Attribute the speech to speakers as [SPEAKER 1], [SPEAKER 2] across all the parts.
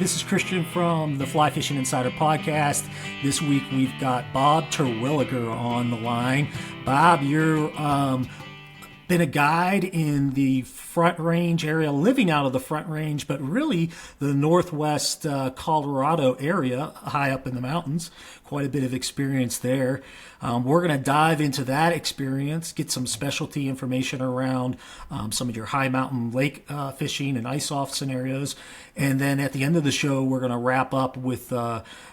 [SPEAKER 1] this is Christian from the Fly Fishing Insider Podcast. This week we've got Bob Terwilliger on the line. Bob, you're been a guide in the Front Range area, living out of the Front Range, but really the Northwest Colorado area, high up in the mountains. Quite a bit of experience there. We're going to dive into that experience, get some specialty information around some of your high mountain lake fishing and ice-off scenarios. And then at the end of the show, we're going to wrap up with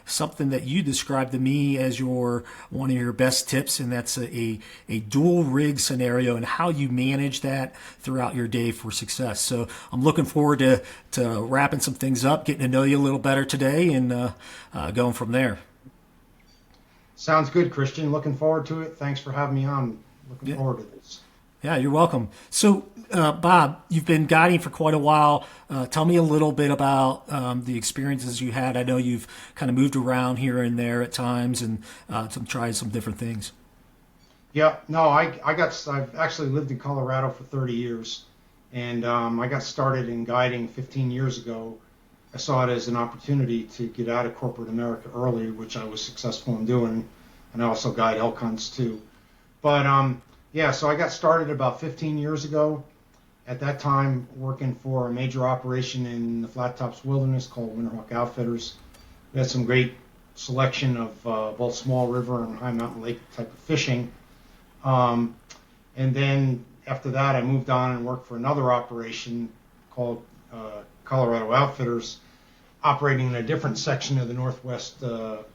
[SPEAKER 1] something that you described to me as one of your best tips, and that's a dual rig scenario and how you manage that throughout your day for success. So I'm looking forward to wrapping some things up, getting to know you a little better today, and going from there.
[SPEAKER 2] Sounds good, Christian. Looking forward to it. Thanks for having me on. Looking forward to this.
[SPEAKER 1] Yeah, you're welcome. So, Bob, you've been guiding for quite a while. Tell me a little bit about the experiences you had. I know you've kind of moved around here and there at times and tried some different things.
[SPEAKER 2] Yeah, no, I've actually lived in Colorado for 30 years, and I got started in guiding 15 years ago. I saw it as an opportunity to get out of corporate America early, which I was successful in doing, and I also guide elk hunts too. But so I got started about 15 years ago. At that time, working for a major operation in the Flat Tops Wilderness called Winterhawk Outfitters. We had some great selection of both small river and high mountain lake type of fishing. And then after that, I moved on and worked for another operation called Colorado Outfitters, operating in a different section of the northwest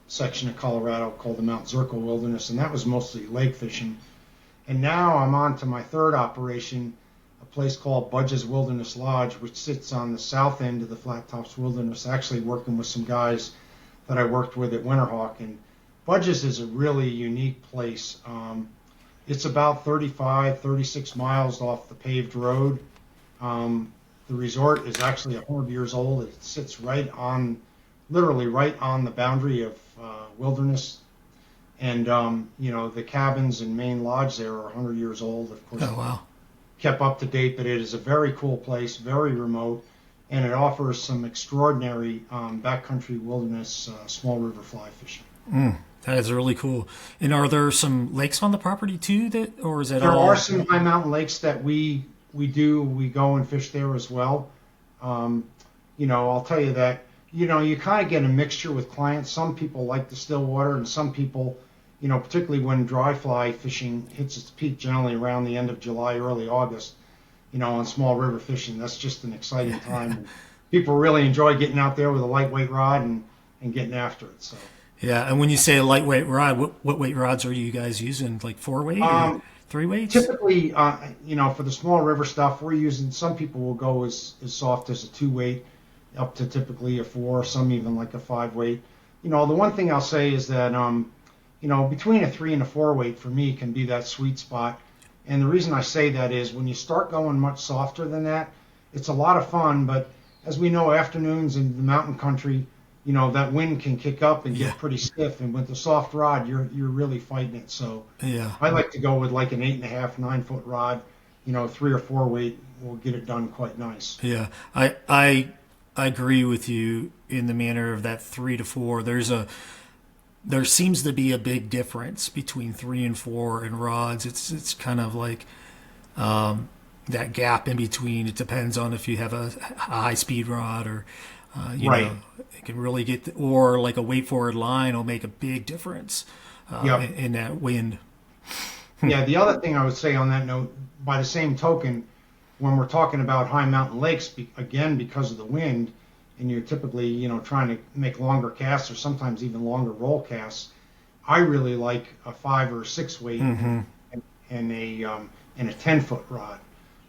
[SPEAKER 2] section of Colorado called the Mount Zirkle Wilderness, and that was mostly lake fishing. And now I'm on to my third operation, a place called Budge's Wilderness Lodge, which sits on the south end of the Flat Tops Wilderness, actually working with some guys that I worked with at Winterhawk. And Budge's is a really unique place. It's about 36 miles off the paved road. The resort is actually 100 years old. It sits literally right on the boundary of wilderness. And, the cabins and main lodge there are 100 years old, of course.
[SPEAKER 1] Oh, wow.
[SPEAKER 2] Kept up to date, but it is a very cool place, very remote, and it offers some extraordinary backcountry wilderness small river fly fishing.
[SPEAKER 1] That is really cool. And are there some lakes on the property too, or is that
[SPEAKER 2] There
[SPEAKER 1] all?
[SPEAKER 2] are some high mountain lakes that we go and fish there as well. I'll tell you that, you kind of get a mixture with clients. Some people like the still water, and some people, particularly when dry fly fishing hits its peak generally around the end of July, early August, on small river fishing. That's just an exciting time. People really enjoy getting out there with a lightweight rod and getting after it. So.
[SPEAKER 1] Yeah, and when you say a lightweight rod, what weight rods are you guys using? Like 4-weight or 3 weights?
[SPEAKER 2] Typically, for the small river stuff, we're using, some people will go as soft as a 2-weight up to typically a 4, some even like a 5-weight. The one thing I'll say is that, between a 3 and a 4-weight for me can be that sweet spot. And the reason I say that is when you start going much softer than that, it's a lot of fun, but as we know, afternoons in the mountain country, that wind can kick up and get pretty stiff, and with the soft rod, you're really fighting it. So I like to go with like an 8.5, 9-foot rod. 3 or 4 weight will get it done quite nice.
[SPEAKER 1] Yeah, I agree with you in the manner of that 3 to 4. There seems to be a big difference between 3 and 4 in rods. It's kind of like that gap in between. It depends on if you have a high speed rod or.
[SPEAKER 2] Right.
[SPEAKER 1] It can really or like a weight forward line will make a big difference in that wind.
[SPEAKER 2] Yeah, the other thing I would say on that note, by the same token, when we're talking about high mountain lakes, again, because of the wind, and you're typically, trying to make longer casts or sometimes even longer roll casts, I really like a 5 or a 6 weight and a 10-foot rod.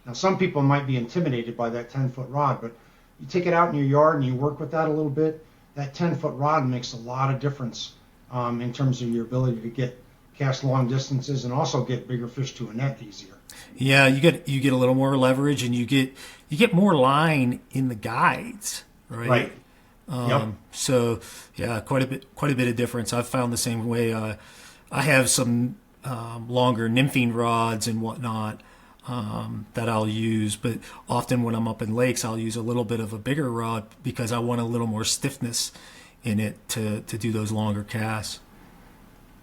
[SPEAKER 2] Now, some people might be intimidated by that 10-foot rod, but you take it out in your yard and you work with that a little bit, that 10-foot rod makes a lot of difference in terms of your ability to cast long distances and also get bigger fish to a net easier.
[SPEAKER 1] Yeah, you get a little more leverage, and you get more line in the guides, right?
[SPEAKER 2] Right.
[SPEAKER 1] So yeah, quite a bit of difference. I've found the same way. I have some longer nymphing rods and whatnot. that I'll use. But often when I'm up in lakes, I'll use a little bit of a bigger rod because I want a little more stiffness in it to do those longer casts.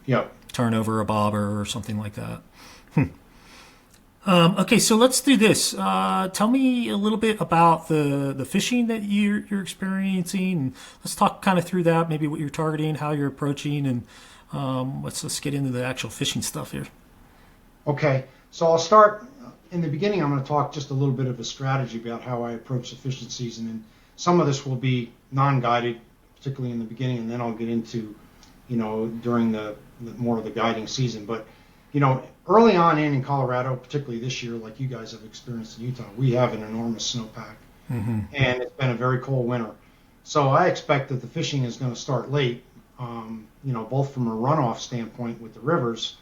[SPEAKER 2] Yep.
[SPEAKER 1] Turn over a bobber or something like that. Okay, so let's do this. Tell me a little bit about the fishing that you're experiencing, and let's talk kind of through that. Maybe what you're targeting, how you're approaching, and let's get into the actual fishing stuff here.
[SPEAKER 2] Okay, so I'll start in the beginning. I'm going to talk just a little bit of a strategy about how I approach the fishing season, and some of this will be non-guided, particularly in the beginning, and then I'll get into, during the more of the guiding season. But early on in Colorado, particularly this year, like you guys have experienced in Utah, we have an enormous snowpack, and it's been a very cold winter. So I expect that the fishing is going to start late, both from a runoff standpoint with the rivers,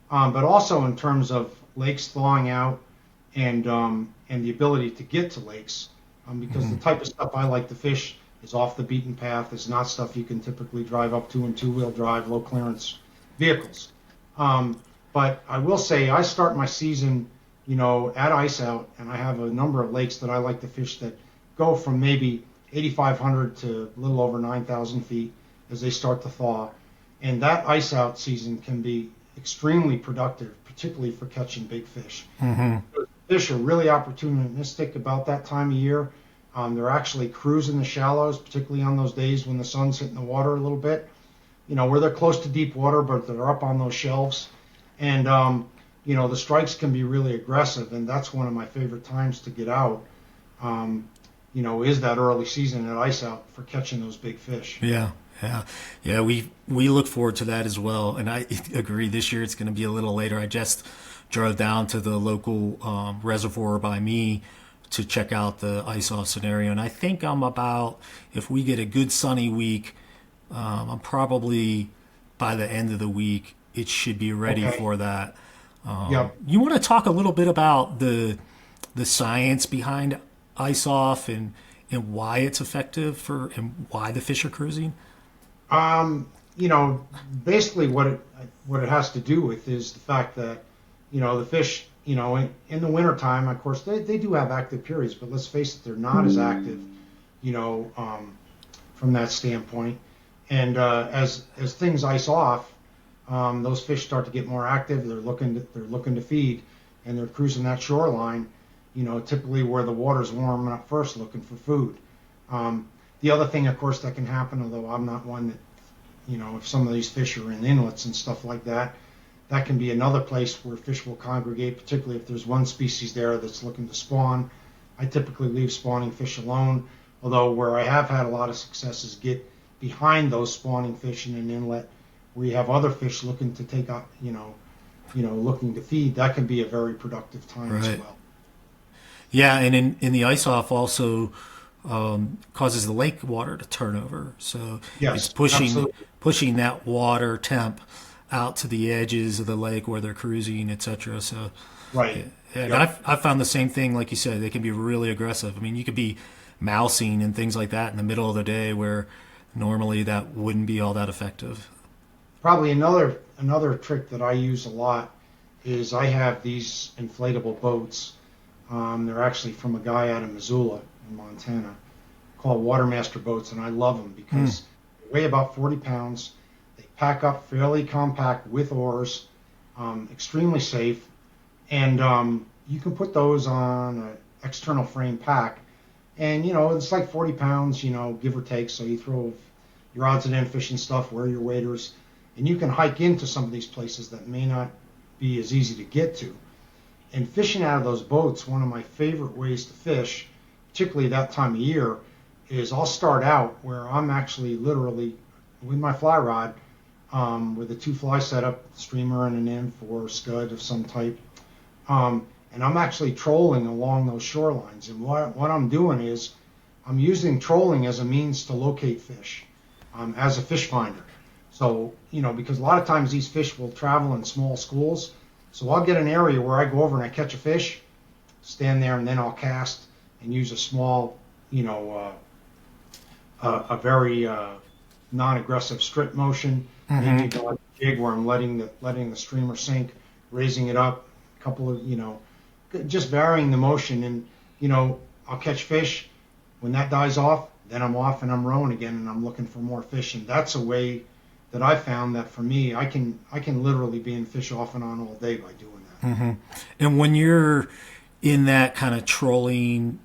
[SPEAKER 2] but also in terms of lakes thawing out and the ability to get to lakes, because the type of stuff I like to fish is off the beaten path. It's not stuff you can typically drive up to in two-wheel drive, low clearance vehicles. But I will say I start my season, at ice out, and I have a number of lakes that I like to fish that go from maybe 8,500 to a little over 9,000 feet as they start to thaw. And that ice out season can be extremely productive, particularly for catching big fish. Fish are really opportunistic about that time of year. They're actually cruising the shallows, particularly on those days when the sun's hitting the water a little bit, where they're close to deep water, but they're up on those shelves. And, the strikes can be really aggressive, and that's one of my favorite times to get out, is that early season at ice out for catching those big fish.
[SPEAKER 1] Yeah. We look forward to that as well, and I agree. This year it's going to be a little later. I just drove down to the local reservoir by me to check out the ice off scenario, and I think if we get a good sunny week, I'm probably by the end of the week it should be ready for that. You want to talk a little bit about the science behind ice off and why it's effective and why the fish are cruising?
[SPEAKER 2] Basically what it has to do with is the fact that, the fish, in the wintertime, of course, they do have active periods, but let's face it, they're not as active, from that standpoint. And as things ice off, those fish start to get more active. They're looking to feed, and they're cruising that shoreline, typically where the water's warming up first, looking for food. The other thing, of course, that can happen, although I'm not one that, if some of these fish are in inlets and stuff like that, that can be another place where fish will congregate, particularly if there's one species there that's looking to spawn. I typically leave spawning fish alone, although where I have had a lot of success is get behind those spawning fish in an inlet where you have other fish looking to take up, looking to feed. That can be a very productive time as well.
[SPEAKER 1] Yeah, and in the ice off also causes the lake water to turn over. So it's pushing that water temp out to the edges of the lake where they're cruising, etc. So and I've found the same thing, like you said, they can be really aggressive. I mean, you could be mousing and things like that in the middle of the day where normally that wouldn't be all that effective.
[SPEAKER 2] Probably another trick that I use a lot is I have these inflatable boats. They're actually from a guy out of Missoula in Montana called Watermaster boats, and I love them because they weigh about 40 pounds. They pack up fairly compact with oars, extremely safe, and you can put those on an external frame pack, and it's like 40 pounds, give or take. So you throw your odds and end fishing stuff, wear your waders, and you can hike into some of these places that may not be as easy to get to. And fishing out of those boats, one of my favorite ways to fish, particularly that time of year, is I'll start out where I'm actually literally with my fly rod, with a 2-fly setup, streamer and an M4 scud of some type, and I'm actually trolling along those shorelines. And what I'm doing is I'm using trolling as a means to locate fish, as a fish finder. So, because a lot of times these fish will travel in small schools. So I'll get an area where I go over and I catch a fish, stand there, and then I'll cast and use a small, a very non-aggressive strip motion. Maybe like a jig where I'm letting the streamer sink, raising it up, a couple of, just varying the motion, and I'll catch fish. When that dies off, then I'm off and I'm rowing again, and I'm looking for more fish. And that's a way that I found that for me, I can literally be in fish off and on all day by doing that.
[SPEAKER 1] Mm-hmm. And when you're in that kind of trolling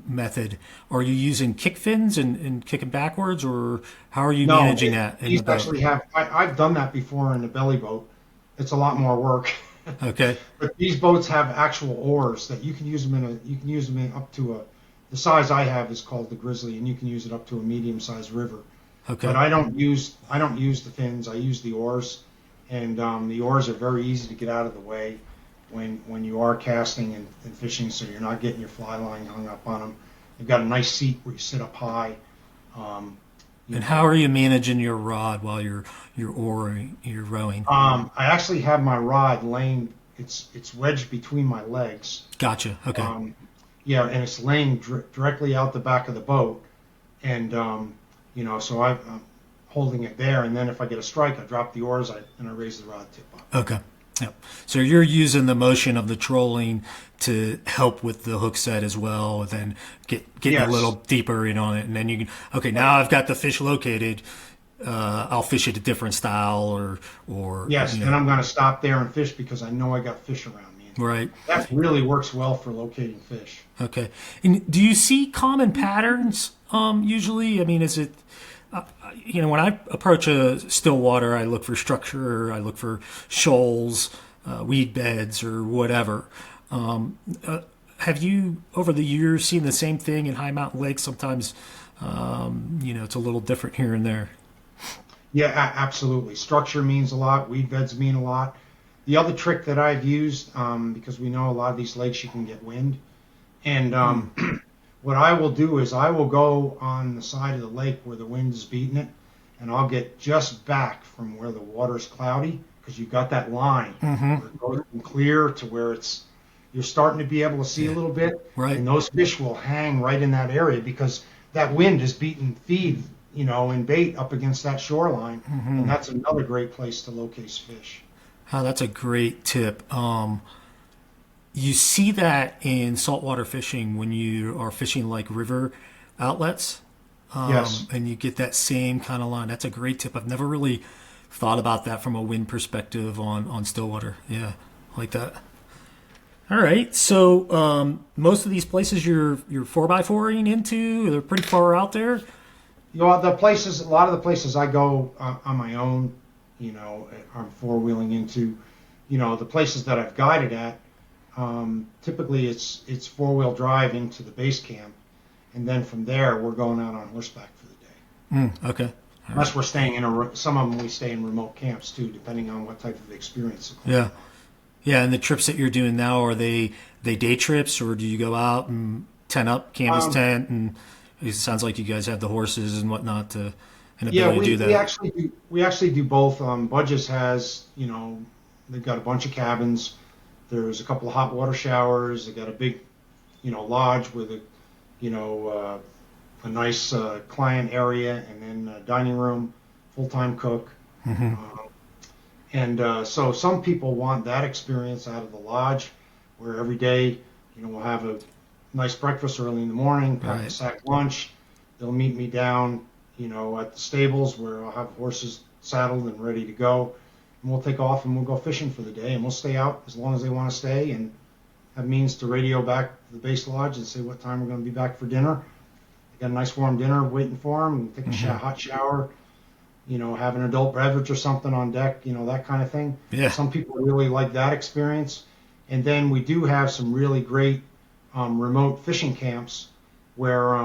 [SPEAKER 1] method, are you using kick fins and kicking backwards, or how are you managing that in the boat?
[SPEAKER 2] Actually I've done that before in the belly boat. It's a lot more work.
[SPEAKER 1] Okay.
[SPEAKER 2] But these boats have actual oars that you can use them up to the size I have is called the Grizzly, and you can use it up to a medium-sized river.
[SPEAKER 1] Okay.
[SPEAKER 2] But I don't use the fins. I use the oars, and the oars are very easy to get out of the way when you are casting and fishing, so you're not getting your fly line hung up on them. You've got a nice seat where you sit up high.
[SPEAKER 1] And how are you managing your rod while you're rowing?
[SPEAKER 2] I actually have my rod laying. It's wedged between my legs.
[SPEAKER 1] Gotcha. Okay.
[SPEAKER 2] And it's laying directly out the back of the boat, and so I'm holding it there. And then if I get a strike, I drop the oars and I raise the rod tip up.
[SPEAKER 1] Okay. Yep. So you're using the motion of the trolling to help with the hook set as well, and then get
[SPEAKER 2] Yes.
[SPEAKER 1] a little deeper in on it, and then you can. Okay, now I've got the fish located. I'll fish it a different style, or
[SPEAKER 2] Yes, and I'm going to stop there and fish because I know I got fish around me.
[SPEAKER 1] Right.
[SPEAKER 2] That really works well for locating fish.
[SPEAKER 1] Okay. And do you see common patterns usually? I mean, is it, when I approach a still water, I look for structure, I look for shoals, weed beds, or whatever. Have you, over the years, seen the same thing in high mountain lakes? Sometimes, it's a little different here and there.
[SPEAKER 2] Yeah, absolutely. Structure means a lot. Weed beds mean a lot. The other trick that I've used, because we know a lot of these lakes you can get wind, and what I will do is I will go on the side of the lake where the wind is beating it, and I'll get just back from where the water's cloudy, because you've got that line where it goes from clear to where you're starting to be able to see a little bit,
[SPEAKER 1] right?
[SPEAKER 2] And those fish will hang right in that area because that wind is beating feed, and bait up against that shoreline, and that's another great place to locate fish.
[SPEAKER 1] Oh, that's a great tip. You see that in saltwater fishing when you are fishing like river outlets.
[SPEAKER 2] Yes.
[SPEAKER 1] And you get that same kind of line. That's a great tip. I've never really thought about that from a wind perspective on Stillwater. Yeah, like that. All right. So most of these places you're 4x4ing into, they're pretty far out there.
[SPEAKER 2] A lot of the places I go on my own, I'm four-wheeling into, the places that I've guided at, typically it's four-wheel drive into the base camp, and then from there we're going out on horseback for the day.
[SPEAKER 1] Okay.
[SPEAKER 2] Unless we're staying some of them we stay in remote camps too, depending on what type of experience.
[SPEAKER 1] Yeah. Yeah, and the trips that you're doing now, are they day trips, or do you go out and tent up, canvas tent, and it sounds like you guys have the horses and whatnot to do that.
[SPEAKER 2] We actually do both. Budges has, they've got a bunch of cabins. There's a couple of hot water showers. They got a big, lodge with a nice client area, and then a dining room, full-time cook. So some people want that experience out of the lodge, where every day, we'll have a nice breakfast early in the morning, pack a sack lunch. They'll meet me down, at the stables where I'll have horses saddled and ready to go. And we'll take off and we'll go fishing for the day, and we'll stay out as long as they want to stay, and have means to radio back to the base lodge and say what time we're going to be back for dinner. They got a nice warm dinner waiting for them, take a hot shower, have an adult beverage or something on deck, that kind of thing.
[SPEAKER 1] Yeah.
[SPEAKER 2] Some people really like that experience. And then we do have some really great remote fishing camps where,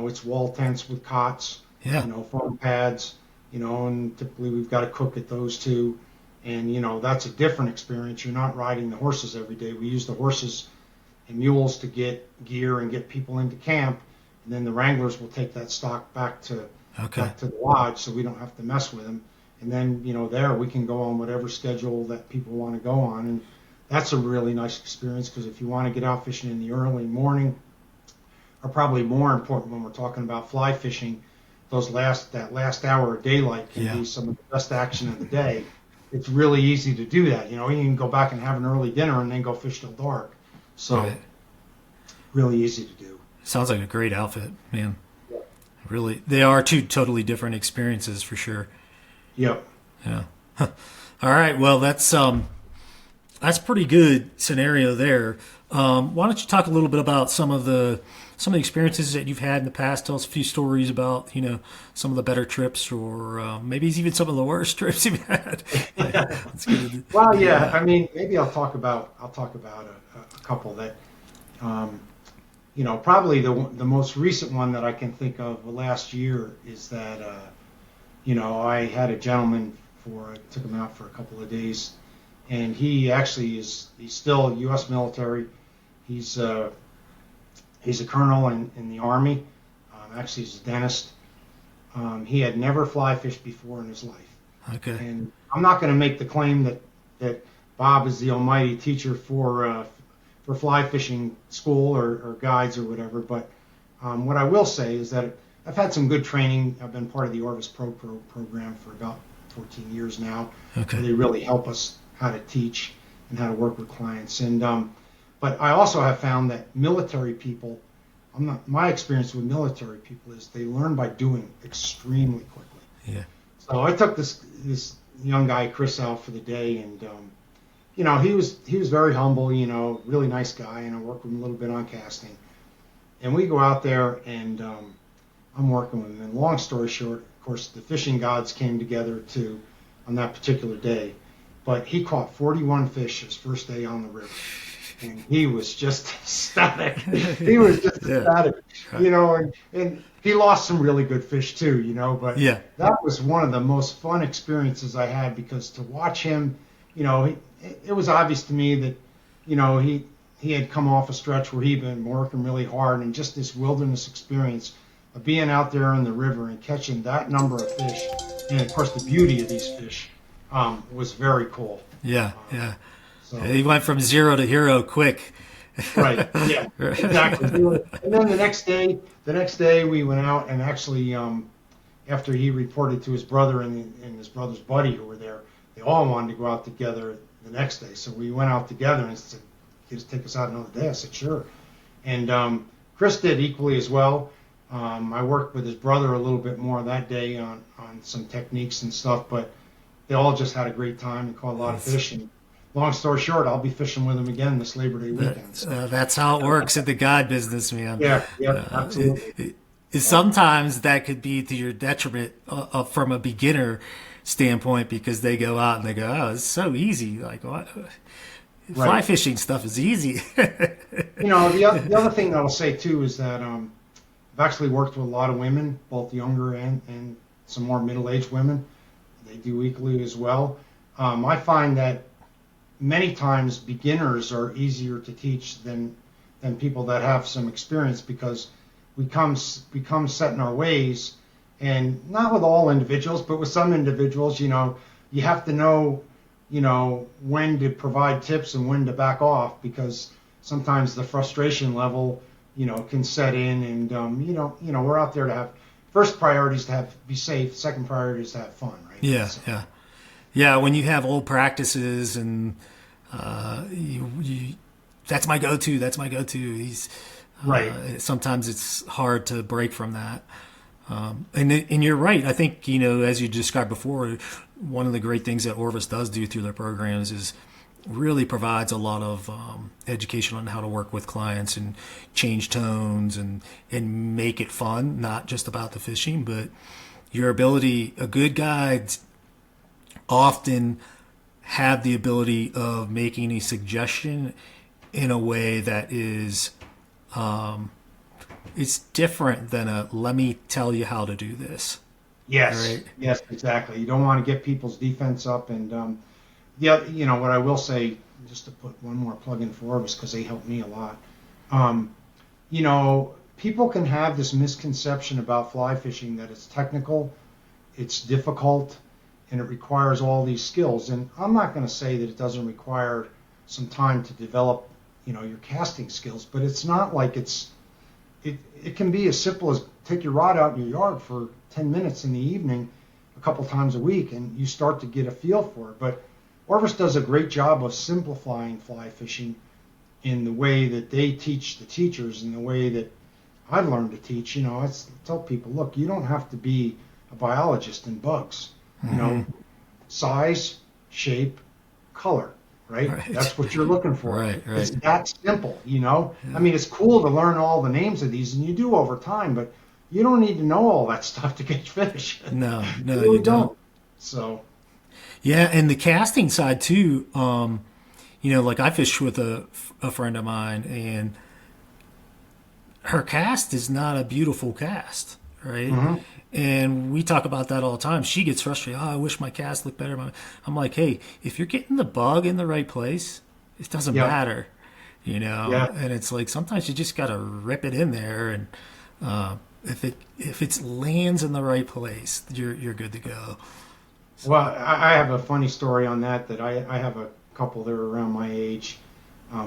[SPEAKER 2] it's wall tents with cots, foam pads, and typically we've got a cook at those too. And, that's a different experience. You're not riding the horses every day. We use the horses and mules to get gear and get people into camp. And then the wranglers will take that stock back to the lodge, so we don't have to mess with them. And then, there we can go on whatever schedule that people want to go on. And that's a really nice experience, because if you want to get out fishing in the early morning, or probably more important when we're talking about fly fishing, that last hour of daylight can be some of the best action of the day. It's really easy to do that. You can go back and have an early dinner and then go fish till dark. So
[SPEAKER 1] Right.
[SPEAKER 2] really easy to do.
[SPEAKER 1] Sounds like a great outfit, man.
[SPEAKER 2] Yeah.
[SPEAKER 1] Really, they are two totally different experiences for sure.
[SPEAKER 2] Yep.
[SPEAKER 1] Yeah. All right. Well, that's pretty good scenario there. Why don't you talk a little bit about some of the experiences that you've had in the past? Tell us a few stories about some of the better trips, or maybe even some of the worst trips you've had. It's good.
[SPEAKER 2] Well, yeah. I mean, maybe I'll talk about a couple that, um, probably the most recent one that I can think of the last year is that, I had a gentleman took him out for a couple of days, and he actually he's still U.S. military. He's a colonel in the Army. Actually, he's a dentist. He had never fly fished before in his life.
[SPEAKER 1] Okay.
[SPEAKER 2] And I'm not going to make the claim that Bob is the almighty teacher for fly fishing school or guides or whatever. But what I will say is that I've had some good training. I've been part of the Orvis program for about 14 years now.
[SPEAKER 1] Okay.
[SPEAKER 2] They really help us how to teach and how to work with clients. And but I also have found that military people, my experience with military people is they learn by doing extremely quickly.
[SPEAKER 1] Yeah.
[SPEAKER 2] So I took this young guy Chris out for the day, and he was very humble, really nice guy, and I worked with him a little bit on casting. And we go out there, and I'm working with him. And long story short, of course, the fishing gods came together too on that particular day. But he caught 41 fish his first day on the river, and he was just ecstatic. He was just ecstatic, and he lost some really good fish too, But
[SPEAKER 1] Yeah.
[SPEAKER 2] that was one of the most fun experiences I had, because to watch him, it was obvious to me that, he had come off a stretch where he'd been working really hard, and just this wilderness experience of being out there in the river and catching that number of fish, and of course the beauty of these fish, was very cool.
[SPEAKER 1] Yeah. Yeah.
[SPEAKER 2] So,
[SPEAKER 1] He went from zero to hero quick.
[SPEAKER 2] right. Yeah. Exactly. And then the next day we went out, and actually, after he reported to his brother and his brother's buddy who were there, they all wanted to go out together the next day. So we went out together, and he said, "Just take us out another day." I said, "Sure." And Chris did equally as well. I worked with his brother a little bit more that day on some techniques and stuff, but they all just had a great time and caught a lot of fish. And long story short, I'll be fishing with him again this Labor Day weekend. So.
[SPEAKER 1] That's how it works in the guide business, man.
[SPEAKER 2] Yeah, absolutely.
[SPEAKER 1] Sometimes that could be to your detriment from a beginner standpoint, because they go out and they go, "Oh, it's so easy." Like, what? Fly fishing stuff is easy.
[SPEAKER 2] The other thing that I'll say too is that I've actually worked with a lot of women, both younger and some more middle-aged women. They do equally as well. I find that many times beginners are easier to teach than people that have some experience, because we become set in our ways, and not with all individuals, but with some individuals, you have to know, when to provide tips and when to back off, because sometimes the frustration level, can set in, and we're out there to have first priority is to be safe, second priority is to have fun, right?
[SPEAKER 1] Yeah,
[SPEAKER 2] So,
[SPEAKER 1] yeah. When you have old practices and that's my go-to. That's my go-to. He's
[SPEAKER 2] right.
[SPEAKER 1] Sometimes it's hard to break from that. And you're right. I think, as you described before, one of the great things that Orvis does do through their programs is really provides a lot of education on how to work with clients and change tones and make it fun, not just about the fishing, but your ability. A good guide often have the ability of making a suggestion in a way that is it's different than a "let me tell you how to do this."
[SPEAKER 2] Yes,
[SPEAKER 1] Right?
[SPEAKER 2] yes, exactly. You don't want to get people's defense up, and what I will say, just to put one more plug in for Orvis, because they help me a lot. People can have this misconception about fly fishing that it's technical, it's difficult, and it requires all these skills. And I'm not going to say that it doesn't require some time to develop, your casting skills, but it's not like it can be as simple as take your rod out in your yard for 10 minutes in the evening a couple times a week, and you start to get a feel for it. But Orvis does a great job of simplifying fly fishing, in the way that they teach the teachers and the way that I learned to teach. I tell people, look, you don't have to be a biologist in bugs. Size, shape, color, right? That's what you're looking for.
[SPEAKER 1] Right.
[SPEAKER 2] It's that simple, Yeah. I mean, it's cool to learn all the names of these, and you do over time, but you don't need to know all that stuff to catch fish.
[SPEAKER 1] No,
[SPEAKER 2] you really
[SPEAKER 1] you don't.
[SPEAKER 2] So.
[SPEAKER 1] Yeah, and the casting side too. Like I fish with a friend of mine, and her cast is not a beautiful cast, right?
[SPEAKER 2] Mm-hmm.
[SPEAKER 1] And we talk about that all the time. She gets frustrated. Oh, I wish my cast looked better. I'm like, hey, if you're getting the bug in the right place, it doesn't matter,
[SPEAKER 2] Yeah.
[SPEAKER 1] And it's like sometimes you just got to rip it in there, and if it lands in the right place, you're good to go. So.
[SPEAKER 2] Well, I have a funny story on that. I have a couple that are around my age,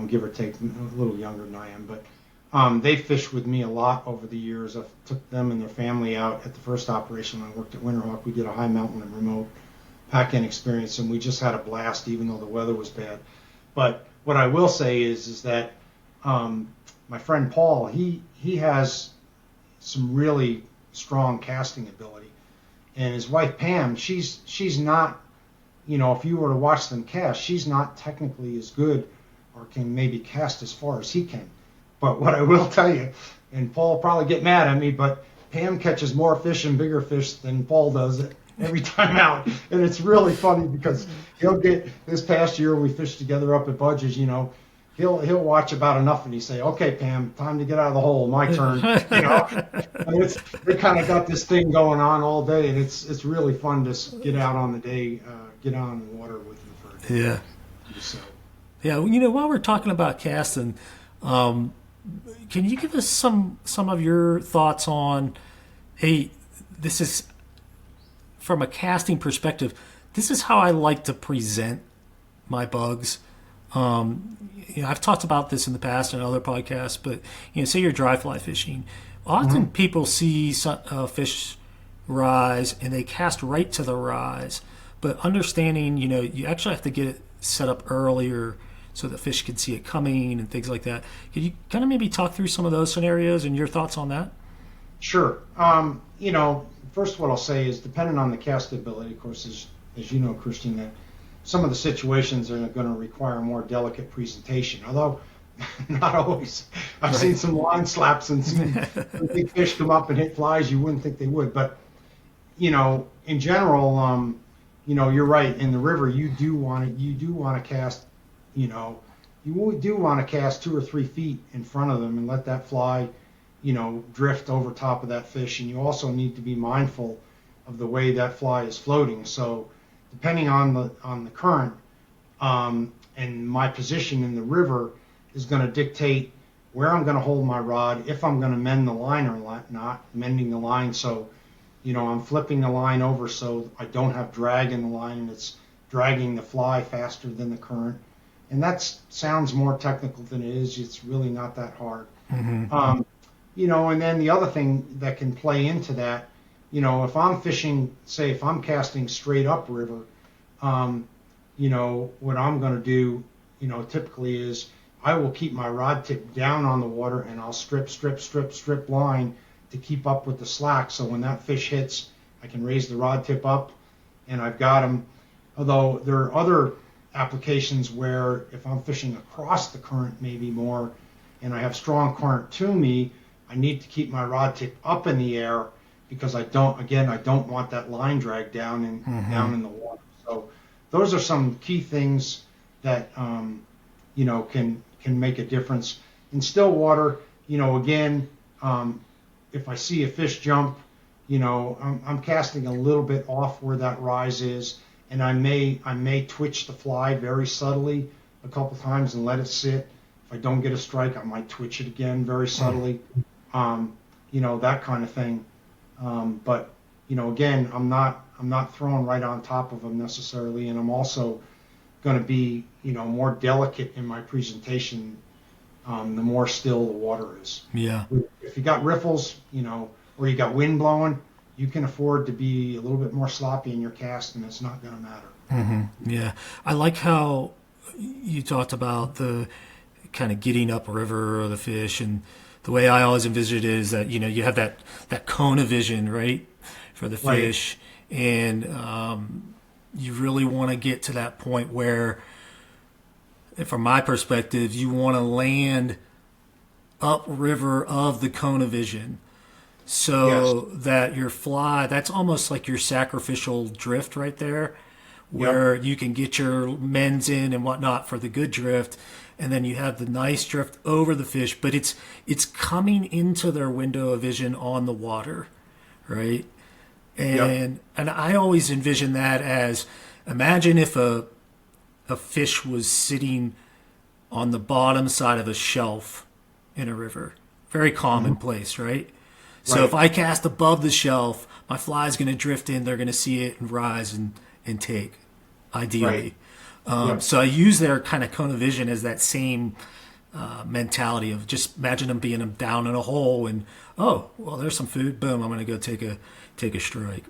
[SPEAKER 2] give or take, a little younger than I am, but. They fished with me a lot over the years. I took them and their family out at the first operation when I worked at Winterhawk. We did a high mountain and remote pack-in experience, and we just had a blast even though the weather was bad. But what I will say is that my friend Paul, he has some really strong casting ability. And his wife Pam, she's not, if you were to watch them cast, she's not technically as good or can maybe cast as far as he can. But what I will tell you, and Paul will probably get mad at me, but Pam catches more fish and bigger fish than Paul does every time out. And it's really funny because he'll get, this past year we fished together up at Budge's, he'll watch about enough and he say, okay, Pam, time to get out of the hole, my turn. And they kind of got this thing going on all day, and it's really fun to get out on the day, get out on the water with him for a day.
[SPEAKER 1] Yeah.
[SPEAKER 2] So.
[SPEAKER 1] Yeah, while we're talking about casting, can you give us some of your thoughts on, hey, this is from a casting perspective, this is how I like to present my bugs. I've talked about this in the past in other podcasts, but say you're dry fly fishing. Often people see fish rise and they cast right to the rise, but understanding, you actually have to get it set up earlier so the fish can see it coming and things like that. Could you kind of maybe talk through some of those scenarios and your thoughts on that?
[SPEAKER 2] Sure. First what I'll say is depending on the cast ability, of course, as you know, Christian, that some of the situations are going to require more delicate presentation, although not always. I've seen some line slaps and seen big fish come up and hit flies you wouldn't think they would. But, in general, you're right. In the river, you do want to cast, you do want to cast 2 or 3 feet in front of them and let that fly, drift over top of that fish. And you also need to be mindful of the way that fly is floating. So depending on the current and my position in the river is going to dictate where I'm going to hold my rod, if I'm going to mend the line or not, mending the line. So, I'm flipping the line over so I don't have drag in the line and it's dragging the fly faster than the current. And that sounds more technical than it is. It's really not that hard. Mm-hmm. And then the other thing that can play into that, if I'm fishing, say if I'm casting straight up river, what I'm going to do, typically is I will keep my rod tip down on the water and I'll strip line to keep up with the slack. So when that fish hits, I can raise the rod tip up and I've got him. Although there are other applications where if I'm fishing across the current maybe more and I have strong current to me, I need to keep my rod tip up in the air because I don't want that line drag down in the water. So those are some key things that can make a difference. In still water, if I see a fish jump, I'm casting a little bit off where that rise is, and I may twitch the fly very subtly a couple times and let it sit. If I don't get a strike, I might twitch it again very subtly, that kind of thing. But again, I'm not throwing right on top of them necessarily, and I'm also going to be more delicate in my presentation. The more still the water is.
[SPEAKER 1] Yeah.
[SPEAKER 2] If you got riffles, or you got wind blowing, you can afford to be a little bit more sloppy in your cast, and it's not going to matter.
[SPEAKER 1] Mm-hmm. Yeah. I like how you talked about the kind of getting upriver of the fish. And the way I always envision it is that, you have that cone of vision, right, for the fish. Right. And you really want to get to that point where, from my perspective, you want to land upriver of the cone of vision. So that your fly, that's almost like your sacrificial drift right there, where you can get your mends in and whatnot for the good drift, and then you have the nice drift over the fish, but it's coming into their window of vision on the water, right? And I always envision that as, imagine if a fish was sitting on the bottom side of a shelf in a river. Very commonplace, right? So if I cast above the shelf, my fly is going to drift in. They're going to see it and rise and take, ideally. So I use their kind of cone of vision as that same mentality of just imagine them being down in a hole and, oh, well, there's some food. Boom, I'm going to go take a strike.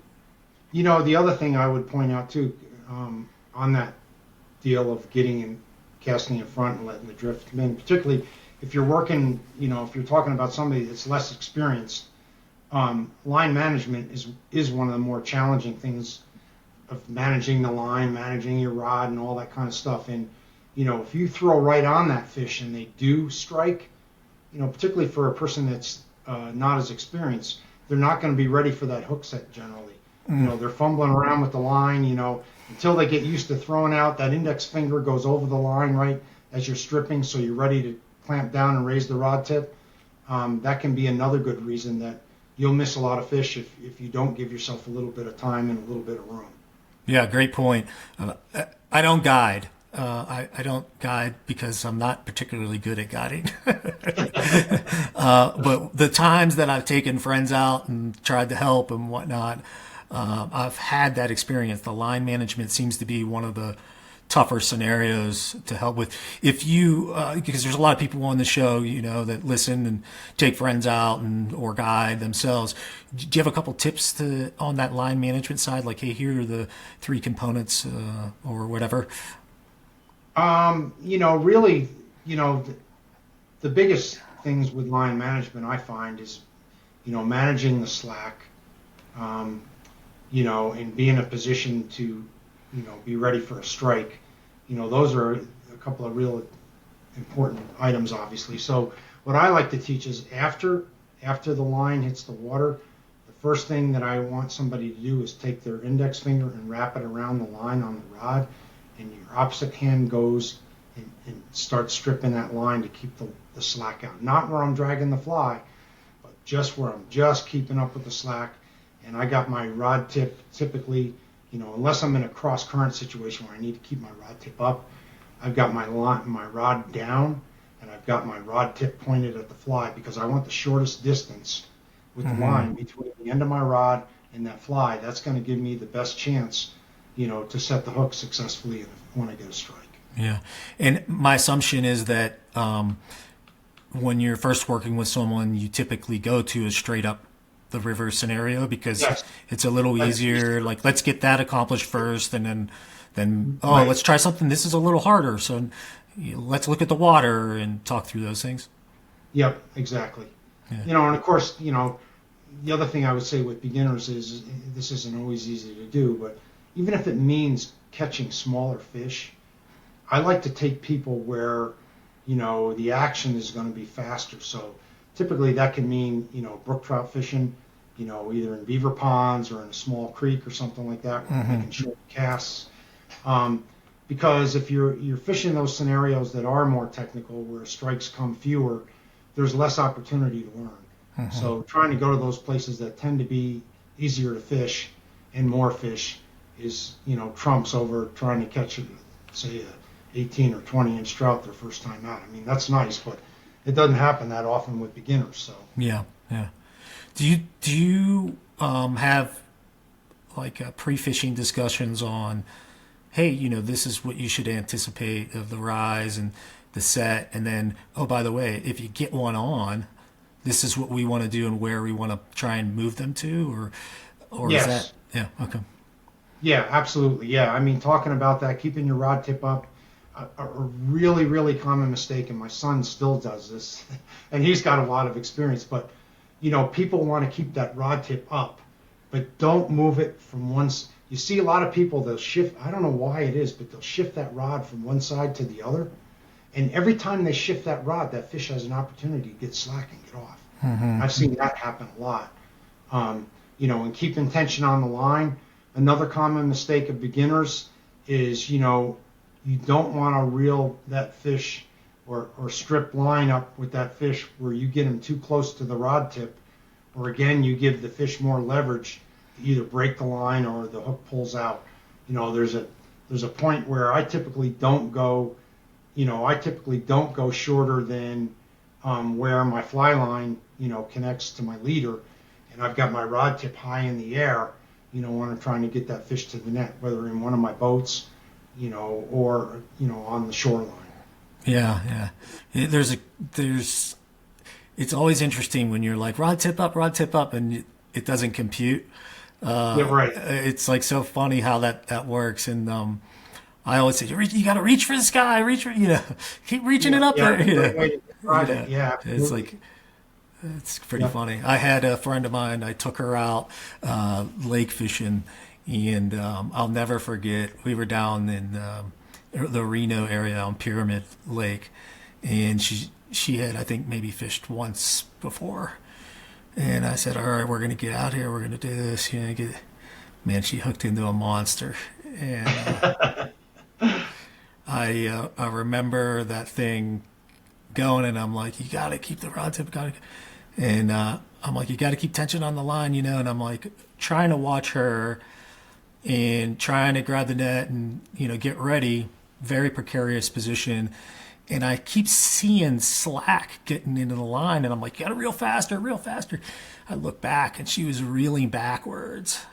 [SPEAKER 2] The other thing I would point out, too, on that deal of getting and casting in front and letting the drift come in, particularly if you're working, if you're talking about somebody that's less experienced, line management is one of the more challenging things of managing the line, managing your rod, and all that kind of stuff. And if you throw right on that fish and they do strike, particularly for a person that's not as experienced, they're not going to be ready for that hook set generally. They're fumbling around with the line, until they get used to throwing out. That index finger goes over the line right as you're stripping, so you're ready to clamp down and raise the rod tip. That can be another good reason that you'll miss a lot of fish if you don't give yourself a little bit of time and a little bit of room.
[SPEAKER 1] Yeah, great point. I don't guide. I don't guide because I'm not particularly good at guiding. But the times that I've taken friends out and tried to help and whatnot, I've had that experience. The line management seems to be one of the tougher scenarios to help with. If you, because there's a lot of people on the show, that listen and take friends out or guide themselves. Do you have a couple tips on that line management side? Like, hey, here are the 3 components or whatever.
[SPEAKER 2] Really, the biggest things with line management I find is, managing the slack, and be in a position to, be ready for a strike. Those are a couple of real important items, obviously. So what I like to teach is after the line hits the water, the first thing that I want somebody to do is take their index finger and wrap it around the line on the rod, and your opposite hand goes and starts stripping that line to keep the slack out. Not where I'm dragging the fly, but just where I'm just keeping up with the slack. And I got my rod tip typically, unless I'm in a cross current situation where I need to keep my rod tip up, I've got my rod down, and I've got my rod tip pointed at the fly because I want the shortest distance with the line between the end of my rod and that fly. That's going to give me the best chance, to set the hook successfully when I get a strike.
[SPEAKER 1] Yeah, and my assumption is that when you're first working with someone, you typically go to a straight up the river scenario because it's a little easier. Like, let's get that accomplished first, and then let's try something. This is a little harder, so let's look at the water and talk through those things.
[SPEAKER 2] Yep, exactly. Yeah. And of course, the other thing I would say with beginners is this isn't always easy to do, but even if it means catching smaller fish, I like to take people where, the action is going to be faster. So typically that can mean, brook trout fishing, either in beaver ponds or in a small creek or something like that, where making short casts. Because if you're fishing those scenarios that are more technical, where strikes come fewer, there's less opportunity to learn. So trying to go to those places that tend to be easier to fish and more fish is, trumps over trying to catch, say, a 18 or 20 inch trout their first time out. I mean, that's nice, but it doesn't happen that often with beginners. So
[SPEAKER 1] yeah. Do you have like pre-fishing discussions on, hey, this is what you should anticipate of the rise and the set, and then, oh, by the way, if you get one on, this is what we want to do and where we want to try and move them to, or
[SPEAKER 2] yes.
[SPEAKER 1] Is that okay?
[SPEAKER 2] Yeah, absolutely. Yeah, I mean, talking about that, keeping your rod tip up, a really, really common mistake, and my son still does this, and he's got a lot of experience, but, people want to keep that rod tip up, but don't move it from you see a lot of people, they'll shift, I don't know why it is, but they'll shift that rod from one side to the other, and every time they shift that rod, that fish has an opportunity to get slack and get off.
[SPEAKER 1] Mm-hmm.
[SPEAKER 2] I've seen that happen a lot. And keeping tension on the line. Another common mistake of beginners is, you don't want to reel that fish or strip line up with that fish where you get him too close to the rod tip, or again, you give the fish more leverage to either break the line or the hook pulls out. There's a point where I typically don't go shorter than where my fly line, connects to my leader, and I've got my rod tip high in the air, when I'm trying to get that fish to the net, whether in one of my boats, or, on the shoreline.
[SPEAKER 1] Yeah. It's always interesting when you're like rod tip up, and it doesn't compute.
[SPEAKER 2] Yeah, right.
[SPEAKER 1] It's like so funny how that works. And, I always say, you got to reach for the sky, keep reaching it up there.
[SPEAKER 2] Yeah.
[SPEAKER 1] It's like, it's pretty funny. I had a friend of mine, I took her out lake fishing, and I'll never forget, we were down in the Reno area on Pyramid Lake, and she had, I think, maybe fished once before. And I said, all right, we're going to get out here, we're going to do this. Man, she hooked into a monster. And I remember that thing going, and I'm like, you got to keep the rod tip, and I'm like, you got to keep tension on the line, and I'm like trying to watch her and trying to grab the net and, get ready, very precarious position. And I keep seeing slack getting into the line, and I'm like, you got to reel faster. I look back, and she was reeling backwards.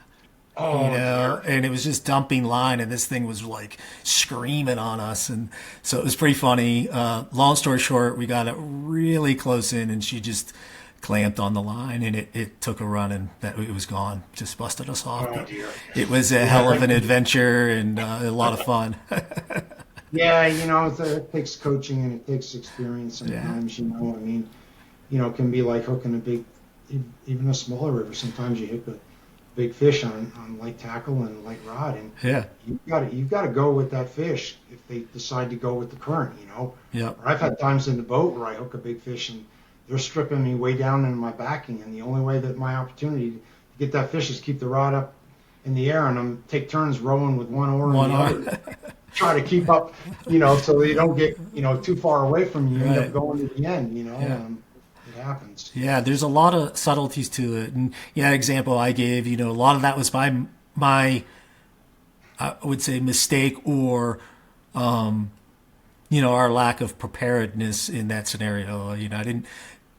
[SPEAKER 2] Oh,
[SPEAKER 1] And it was just dumping line, and this thing was like screaming on us. And so it was pretty funny. Long story short, we got it really close in, and she just clamped on the line, and it took a run, and it was gone. Just busted us off.
[SPEAKER 2] Oh, dear.
[SPEAKER 1] It was a hell of an adventure and a lot of fun.
[SPEAKER 2] Yeah, it takes coaching and it takes experience sometimes, it can be like hooking even a smaller river. Sometimes you hook a big fish on light tackle and light rod, and you've got to go with that fish if they decide to go with the current,
[SPEAKER 1] Yeah.
[SPEAKER 2] Or I've had times in the boat where I hook a big fish and they're stripping me way down in my backing, and the only way that my opportunity to get that fish is keep the rod up in the air, and I'm take turns rowing with one oar and the other, try to keep up, so they don't get, too far away from you. You end up going to the end, it happens.
[SPEAKER 1] Yeah, there's a lot of subtleties to it. And example I gave, a lot of that was my I would say mistake, or our lack of preparedness in that scenario. I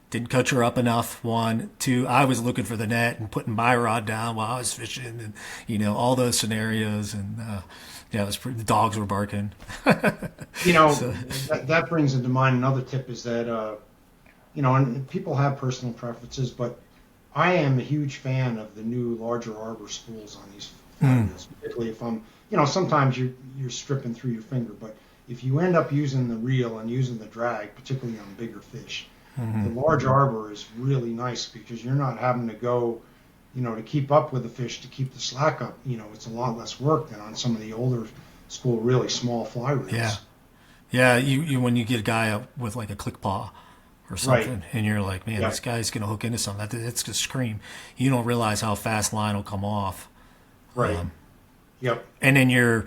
[SPEAKER 1] didn't coach her up enough. 1, 2, I was looking for the net and putting my rod down while I was fishing, and all those scenarios. And it was the dogs were barking.
[SPEAKER 2] So. That brings into mind another tip is that and people have personal preferences, but I am a huge fan of the new larger arbor spools on these reels, particularly if I'm, sometimes you're stripping through your finger, but if you end up using the reel and using the drag, particularly on bigger fish, the large arbor is really nice because you're not having to go, to keep up with the fish, to keep the slack up. It's a lot less work than on some of the older school, really small fly reels.
[SPEAKER 1] Yeah. You when you get a guy up with like a click paw or something,
[SPEAKER 2] right,
[SPEAKER 1] and you're like, man, this guy's going to hook into something. It's going to scream. You don't realize how fast line will come off.
[SPEAKER 2] Right. Yep.
[SPEAKER 1] And then you're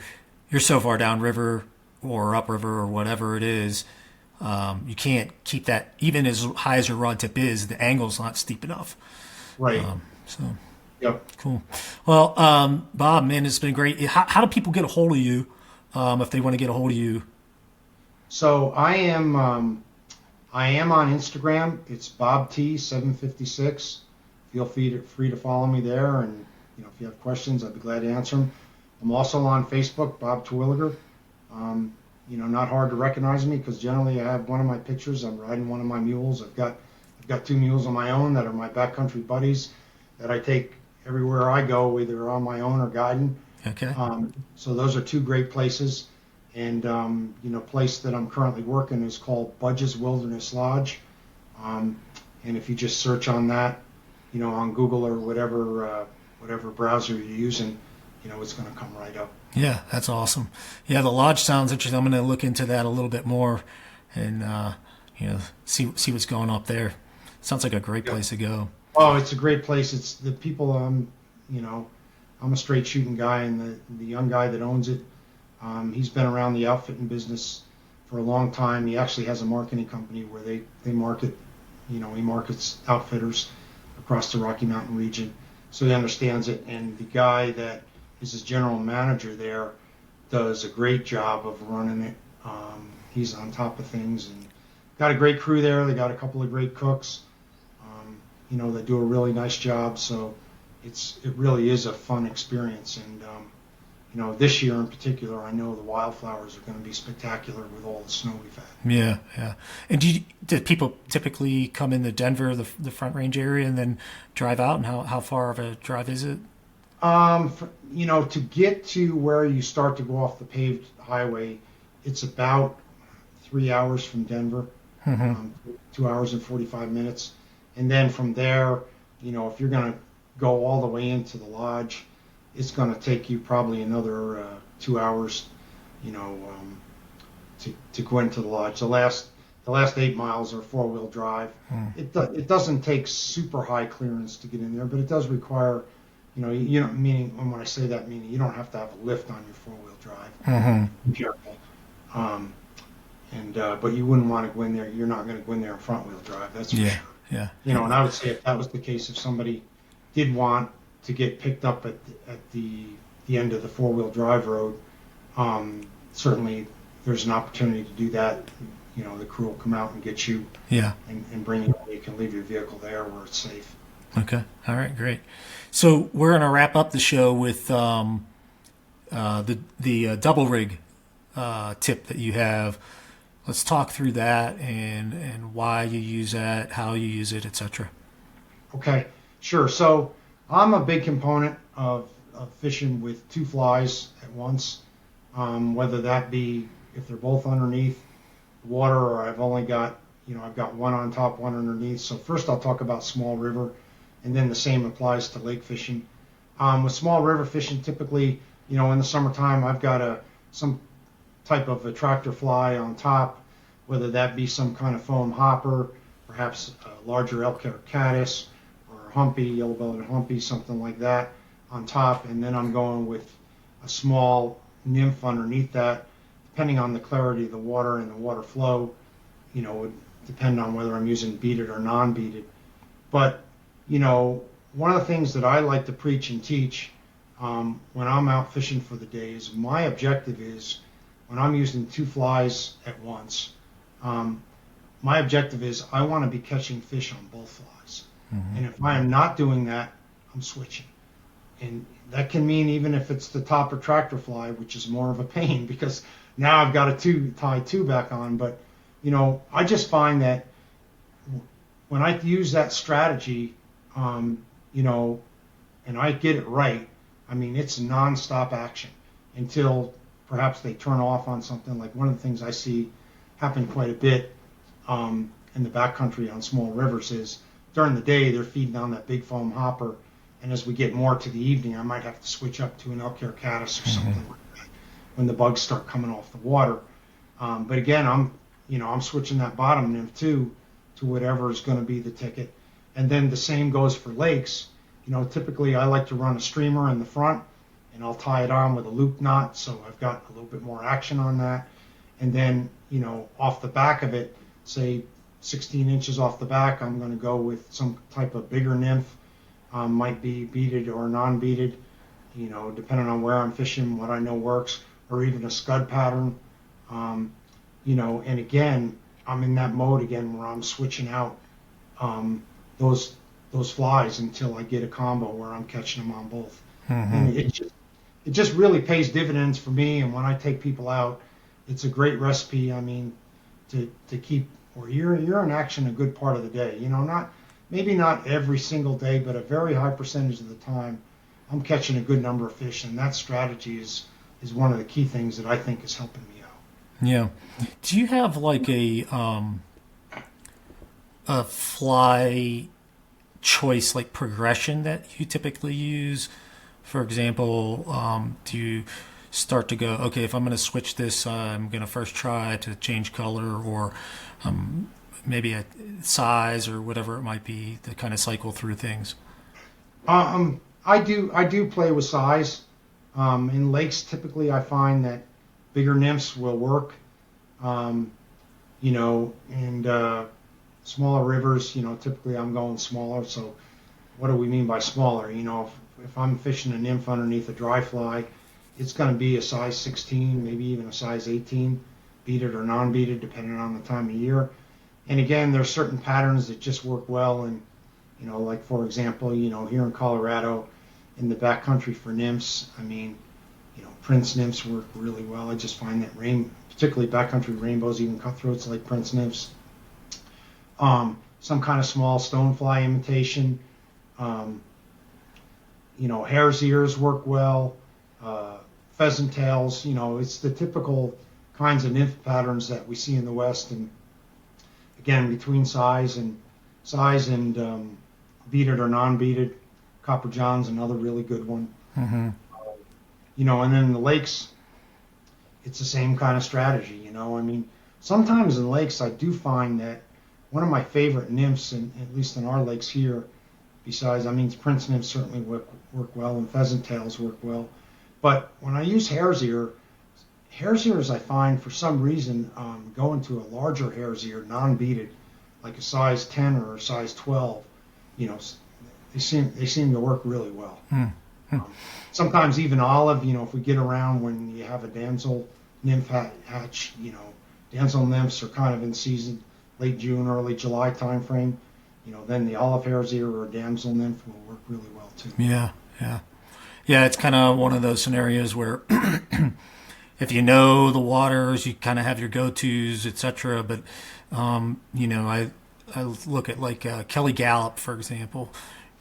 [SPEAKER 1] so far downriver or upriver or whatever it is, you can't keep that, even as high as your rod tip is, the angle's not steep enough.
[SPEAKER 2] Right. Yep.
[SPEAKER 1] Cool. Well, Bob, man, it's been great. How do people get a hold of you if they want to get a hold of you?
[SPEAKER 2] So I am on Instagram. It's BobT756. Feel free to follow me there, and if you have questions, I'd be glad to answer them. I'm also on Facebook, Bob Terwilliger. Not hard to recognize me because generally I have one of my pictures. I'm riding one of my mules. I've got 2 mules of my own that are my backcountry buddies that I take everywhere I go, either on my own or guiding.
[SPEAKER 1] Okay.
[SPEAKER 2] So those are 2 great places. And place that I'm currently working is called Budge's Wilderness Lodge. And if you just search on that, on Google or whatever browser you're using, it's going to come right up.
[SPEAKER 1] Yeah, that's awesome. Yeah, the lodge sounds interesting. I'm going to look into that a little bit more and see what's going up there. Sounds like a great place to go.
[SPEAKER 2] Oh, it's a great place. It's the people. I'm a straight shooting guy, and the young guy that owns it, he's been around the outfitting business for a long time. He actually has a marketing company where they market, he markets outfitters across the Rocky Mountain region, so he understands it. And the guy that is his general manager there does a great job of running it. He's on top of things and got a great crew there. They got a couple of great cooks. They do a really nice job. So it really is a fun experience. And this year in particular, I know the wildflowers are going to be spectacular with all the snow we've had.
[SPEAKER 1] Yeah, yeah. And did people typically come into Denver, the Front Range area, and then drive out? And how far of a drive is it?
[SPEAKER 2] To get to where you start to go off the paved highway, it's about 3 hours from Denver, 2 hours and 45 minutes. And then from there, if you're going to go all the way into the lodge, it's going to take you probably another 2 hours, to go into the lodge. The last 8 miles are 4-wheel drive. It doesn't take super high clearance to get in there, but it does require, meaning when I say that, meaning you don't have to have a lift on your 4-wheel drive. Be careful. But you wouldn't want to go in there. You're not going to go in there in front-wheel drive. That's for sure.
[SPEAKER 1] Yeah.
[SPEAKER 2] And I would say if that was the case, if somebody did want to get picked up at the end of the 4-wheel drive road, certainly there's an opportunity to do that. The crew will come out and get you.
[SPEAKER 1] Yeah.
[SPEAKER 2] And bring you. You can leave your vehicle there where it's safe.
[SPEAKER 1] Okay. All right. Great. So we're going to wrap up the show with the double rig tip that you have. Let's talk through that and why you use that, how you use it, etc.
[SPEAKER 2] Okay, sure. So I'm a big component of fishing with 2 flies at once, whether that be if they're both underneath the water or I've only got, I've got one on top, one underneath. So first I'll talk about small river, and then the same applies to lake fishing. With small river fishing, typically, in the summertime, I've got some type of attractor fly on top, whether that be some kind of foam hopper, perhaps a larger elk-hair caddis, or humpy, yellow-bellied humpy, something like that on top, and then I'm going with a small nymph underneath that. Depending on the clarity of the water and the water flow, it would depend on whether I'm using beaded or non-beaded. But, one of the things that I like to preach and teach when I'm out fishing for the day is my objective is, when I'm using 2 flies at once, my objective is I want to be catching fish on both flies. And if I am not doing that, I'm switching. And that can mean even if it's the top attractor fly, which is more of a pain because now I've got to tie 2 back on. But, I just find that when I use that strategy, and I get it right, I mean, it's nonstop action until perhaps they turn off on something. Like one of the things I see happen quite a bit in the backcountry on small rivers is during the day they're feeding on that big foam hopper, and as we get more to the evening, I might have to switch up to an elk-hair caddis or something like that when the bugs start coming off the water. But again, I'm switching that bottom nymph too to whatever is going to be the ticket, and then the same goes for lakes. Typically I like to run a streamer in the front, and I'll tie it on with a loop knot, so I've got a little bit more action on that. And then, off the back of it, say 16 inches off the back, I'm going to go with some type of bigger nymph, might be beaded or non-beaded, depending on where I'm fishing, what I know works, or even a scud pattern. And again, I'm in that mode again where I'm switching out those flies until I get a combo where I'm catching them on both. And it just really pays dividends for me. And when I take people out, it's a great recipe. I mean, to keep, or you're in action a good part of the day. Maybe not every single day, but a very high percentage of the time, I'm catching a good number of fish, and that strategy is one of the key things that I think is helping me out.
[SPEAKER 1] Yeah. Do you have like a fly choice, like progression that you typically use? For example, do you start to go, okay, if I'm going to switch this, I'm going to first try to change color, or maybe a size or whatever it might be, to kind of cycle through things?
[SPEAKER 2] I do play with size. In lakes, typically, I find that bigger nymphs will work. Um, and smaller rivers, typically I'm going smaller. So, what do we mean by smaller? If I'm fishing a nymph underneath a dry fly, it's going to be a size 16, maybe even a size 18, beaded or non-beaded, depending on the time of year. And again, there's certain patterns that just work well. And, like for example, here in Colorado, in the backcountry for nymphs, I mean, Prince nymphs work really well. I just find that particularly backcountry rainbows, even cutthroats like Prince nymphs. Some kind of small stonefly imitation. Hare's ears work well. Pheasant tails, it's the typical kinds of nymph patterns that we see in the West. And again, between size and beaded or non-beaded, Copper John's another really good one.
[SPEAKER 1] Mm-hmm.
[SPEAKER 2] And then in the lakes, it's the same kind of strategy. I mean, sometimes in lakes, I do find that one of my favorite nymphs, at least in our lakes here, besides, Prince nymphs certainly work well, and pheasant tails work well. But when I use hare's ears I find for some reason go into a larger hare's ear, non-beaded, like a size 10 or a size 12. They seem to work really well. Sometimes even olive. If we get around when you have a damsel nymph hatch, damsel nymphs are kind of in season, late June, early July timeframe. Then the olive hare's ear or a damsel nymph will work really well too.
[SPEAKER 1] Yeah, yeah. Yeah, it's kind of one of those scenarios where if you know the waters, you kind of have your go-tos, etc. But, I look at like Kelly Gallup, for example.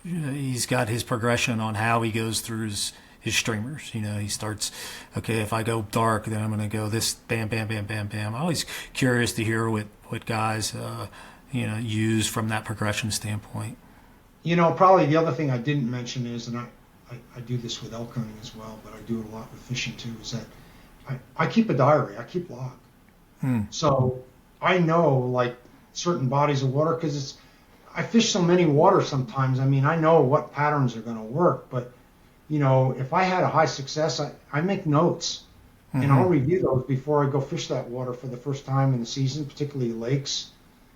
[SPEAKER 1] He's got his progression on how he goes through his streamers. He starts, okay, if I go dark, then I'm going to go this, bam, bam, bam, bam, bam. I'm always curious to hear what guys, use from that progression standpoint.
[SPEAKER 2] Probably the other thing I didn't mention is, and I do this with elk hunting as well, but I do it a lot with fishing too, is that I keep a diary. I keep log. So I know like certain bodies of water, because I fish so many waters sometimes. I know what patterns are going to work, but if I had a high success, I make notes, and I'll review those before I go fish that water for the first time in the season, particularly lakes,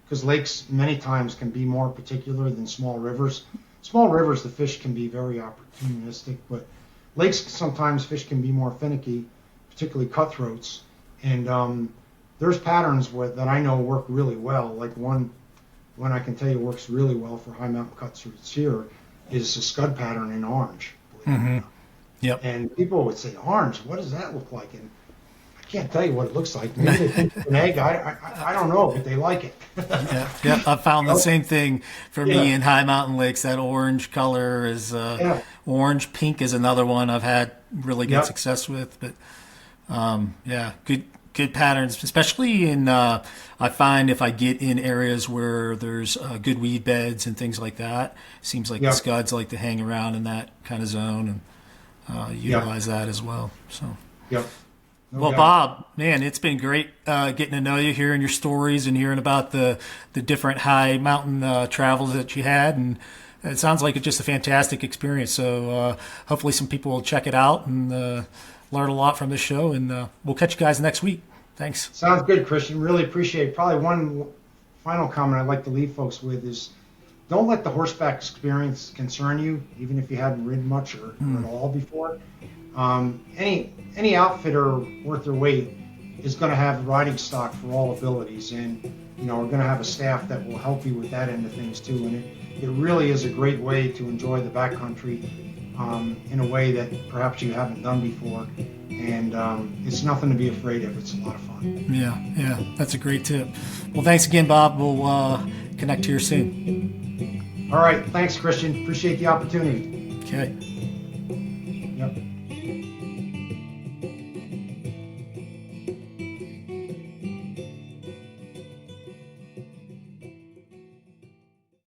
[SPEAKER 2] because lakes many times can be more particular than small rivers. Small rivers, the fish can be very opportunistic, but lakes sometimes fish can be more finicky, particularly cutthroats. And there's patterns that I know work really well. Like one I can tell you works really well for high mountain cutthroats here is a scud pattern in orange.
[SPEAKER 1] Yep.
[SPEAKER 2] And people would say, orange, what does that look like? And I can't tell you what it looks like. Maybe they think it's an egg. I don't know, but they like it.
[SPEAKER 1] Yeah. I found the same thing for me in high mountain lakes. That orange color is orange. Pink is another one I've had really good success with. But good patterns, especially in. I find if I get in areas where there's good weed beds and things like that, seems like the scuds like to hang around in that kind of zone and utilize that as well. So.
[SPEAKER 2] Yep.
[SPEAKER 1] Well, Bob, man, it's been great getting to know you, hearing your stories, and hearing about the different high mountain travels that you had. And it sounds like it's just a fantastic experience. So hopefully some people will check it out and learn a lot from this show. And we'll catch you guys next week. Thanks.
[SPEAKER 2] Sounds good, Christian. Really appreciate it. Probably one final comment I'd like to leave folks with is don't let the horseback experience concern you, even if you hadn't ridden much or at all before. Any outfitter worth their weight is going to have riding stock for all abilities, and we're going to have a staff that will help you with that end of things too. And it really is a great way to enjoy the backcountry in a way that perhaps you haven't done before. And it's nothing to be afraid of. It's a lot of fun.
[SPEAKER 1] Yeah, that's a great tip. Well, thanks again, Bob. We'll connect here soon.
[SPEAKER 2] All right, thanks, Christian. Appreciate the opportunity.
[SPEAKER 1] Okay.
[SPEAKER 2] Yep.